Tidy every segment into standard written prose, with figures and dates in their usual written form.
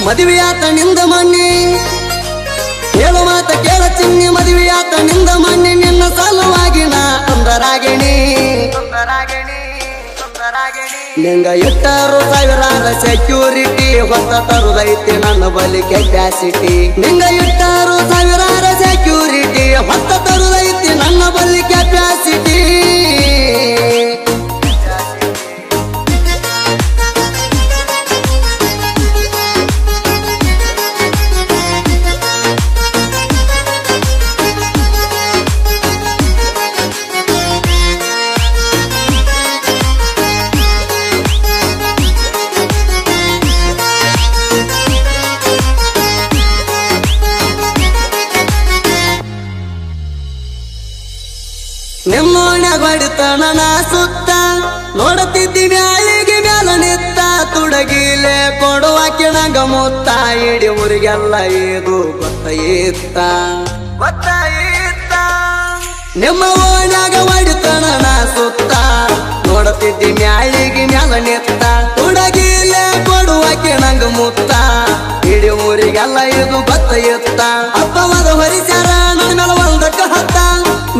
ಮದುವೆಯಾತ ನಿಂದ ಮಣ್ಣಿ ಹೇಳು ಮಾತ ಕೇಳ ಚಿನ್ನಿ ಮದುವೆಯಾತ ನಿಂದ ಮಣ್ಣಿ ನಿನ್ನ ಸಲುವಾಗಿ ನಾ ಸುಂದರಾಗಿಣಿ ನಿಂಗ ಇಟ್ಟರು ಸಾವಿರಾರ ಸೆಕ್ಯೂರಿಟಿ ಹೊತ್ತ ತರುದೈತಿ ನನ್ನ ಬಳಿ ಕೆಪಾಸಿಟಿ ನಿಂಗ ಇಟ್ಟರು ಸಾವಿರಾರ ಸೆಕ್ಯೂರಿಟಿ ಹೊತ್ತ ತರುದೈತಿ ನನ್ನ ಬಳಿ ಕೆಪಾಸಿಟಿ ನಿಮ್ಮೋಣ್ಯಾಗ ಹೊಡಿತನ ನಾ ಸುತ್ತ ನೋಡುತ್ತಿದ್ದಿ ಮ್ಯಾಲಿಗೆ ಮ್ಯಾಲ ನಿತ್ತ ತುಡಗಿಲೆ ಕೊಡುವಾಕಿ ನಂಗ ಮುತ್ತ ಇಡೀ ಊರಿಗೆಲ್ಲ ಇದು ಗೊತ್ತಾಯಿತ್ತ ನಿಮ್ಮ ಓಣ್ಯಾಗ ಹೊಡಿತನ ನಾ ಸುತ್ತ ನೋಡುತ್ತಿದ್ದಿ ಮ್ಯಾಲಿಗೆ ಮ್ಯಾಲ ನಿತ್ತ ತುಡಗಿಲೆ ಕೊಡುವಾಕಿ ನಂಗ ಮುತ್ತ ಇಡೀ ಊರಿಗೆಲ್ಲ ಇದು ಗೊತ್ತಾಯಿತ್ತ ಅಪ್ಪವಾದ ಹೊರಿಸ್ಯಾರ ನನ್ನ ಮೇಲೆ ಒಂದಕ್ಕ ಹತ್ತ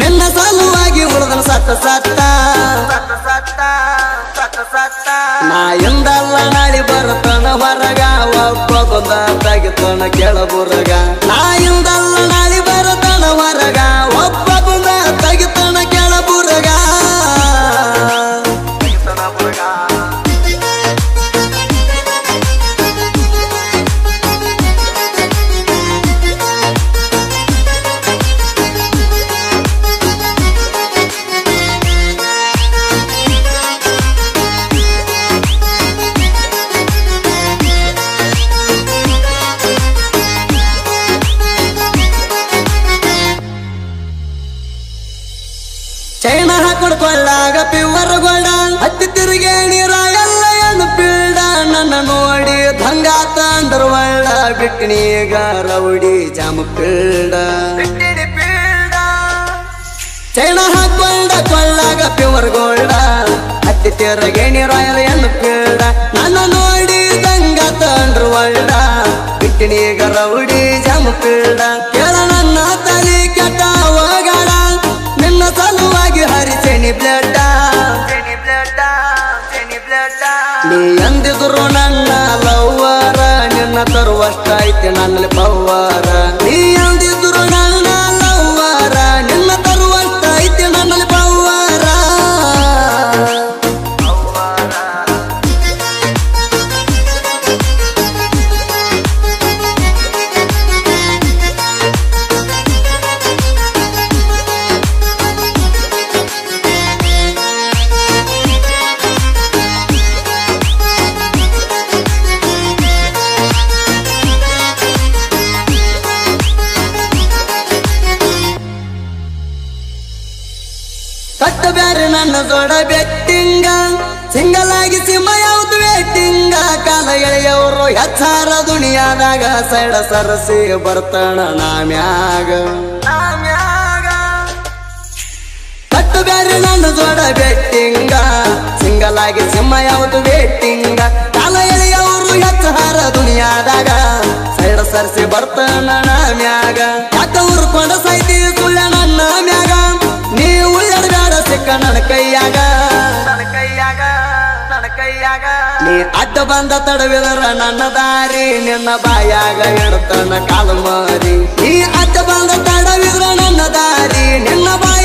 ನಿನ್ನ ಸಲುವಾಗಿ ಉಳಿದನ ಸತ್ತ ನಾ ಎಂದಲ್ಲ ನಾಳಿ ಬರ್ತನ ಹೊರಗ ಒಬ್ಬ ಬಂದ ತೆಗಿತನ ಕೆಳಬುರಗ ನಾ ಎಂದಲ್ಲ ನಾಳಿ ಬರ್ತನ ಹೊರಗ ಒಬ್ಬ ಬಂದ ತೆಗಿತನ ಕೆಳಬುರಗ ಚೈನ ಹಾಕೊಡ್ಕೊಳ್ಳಾಗ ಪಿವರ್ ಗೋಡ ಹತ್ತಿ ತಿರುಗಿ ನೀರ ಎಲ್ಲ ಏನು ಪೀಡ ನನ್ನ ನೋಡಿ ದಂಗಾತ ಅಂದ್ರ ಒಳ್ಳ ಬಿಟ್ಟಿನೀಗ ರೌಡಿ ಜಾಮ ಪೀಡ ಚೈನ ಹಾಕೊಳ್ಳಾಗ ಪಿವರ್ ಗೋಲ್ಡ ಹತ್ತಿ ತಿರುಗಿ ನೀರ ಎಲ್ಲ ಏನು ಪೀಡ ನನ್ನ ನೋಡಿ ದಂಗಾತ ಅಂದ್ರ ಒಳ್ಳ ಬಿಟ್ಟಿನೀಗ ರೌಡಿ ಜಾಮ ಪೀಡ ಕೇಳ ನನ್ನ ತಲೆ ಕೆಟ್ಟ ಹೋಗಾಡ ನಿನ್ನ ಸಲುವಾಗಿ ಹರಿಸೆನಿ ಬ್ಲಡ್ ನೀ ಎಂದಿದ್ರು ನನ್ನ ಲವ್ವರ ನಿನ್ನ ತರುವಷ್ಟೈತಿ ನನ್ನಲ್ಲಿ ಪವ್ವರ ನೀ ಎಂದಿದ್ರು ನನ್ನ ಲವ್ವರ ನಿನ್ನ ತರುವಷ್ಟೈತಿ ನನ್ನಲ್ಲಿ ಪವ್ವರ ಕಟ್ಟು ಬ್ಯಾರೆ ನನ್ನ ಜೋಡ ಬೆಟ್ಟಿಂಗ ಸಿಂಗಲ್ ಆಗಿ ಸಿಂಹ ಯಾವ್ದು ವೇಟಿಂಗ ಕಾಲ ಎಳೆಯವರು ಹೆಚ್ಚಾರ ದುನಿಯಾದಾಗ ಸೈಡ ಸರಸಿ ಬರ್ತಾನ ನಾಮ್ಯಾಗ ಕಟ್ಟು ಬ್ಯಾರೆ ನನ್ನ ಜೋಡ ಬೆಟ್ಟಿಂಗ ಸಿಂಗಲ್ ಆಗಿ ಸಿಂಹ ಯಾವ್ದು ವೇಟಿಂಗ ಕಾಲ ಎಳೆಯವರು ಹೆಚ್ಚಾರ ದುನಿಯಾದಾಗ ಸೈಡ ಸರಸಿ ಬರ್ತಾನ ನಾಮ್ಯಾಗ ಯಾಕ ಉರ್ಕೊಂಡ ಸೈತಿ ಸುಳ್ಳ ನನ್ನ ಮ್ಯಾಗ ನೀ ಉಳ್ಳಾಡ ಸಿಕ್ಕ ನನ್ನ ಕೈಯಾಗ ನೀ ಅಡ್ಡ ಬಂದ ತಡವಿದರ ನನ್ನ ದಾರಿ ನಿನ್ನ ಬಾಯಾಗ ಇಡ್ತಾನ ಕಾಲು ಮಾರಿ ನೀ ಅಡ್ಡ ಬಂದ ತಡವಿದ್ರ ನನ್ನ ದಾರಿ ನಿನ್ನ ಬಾಯ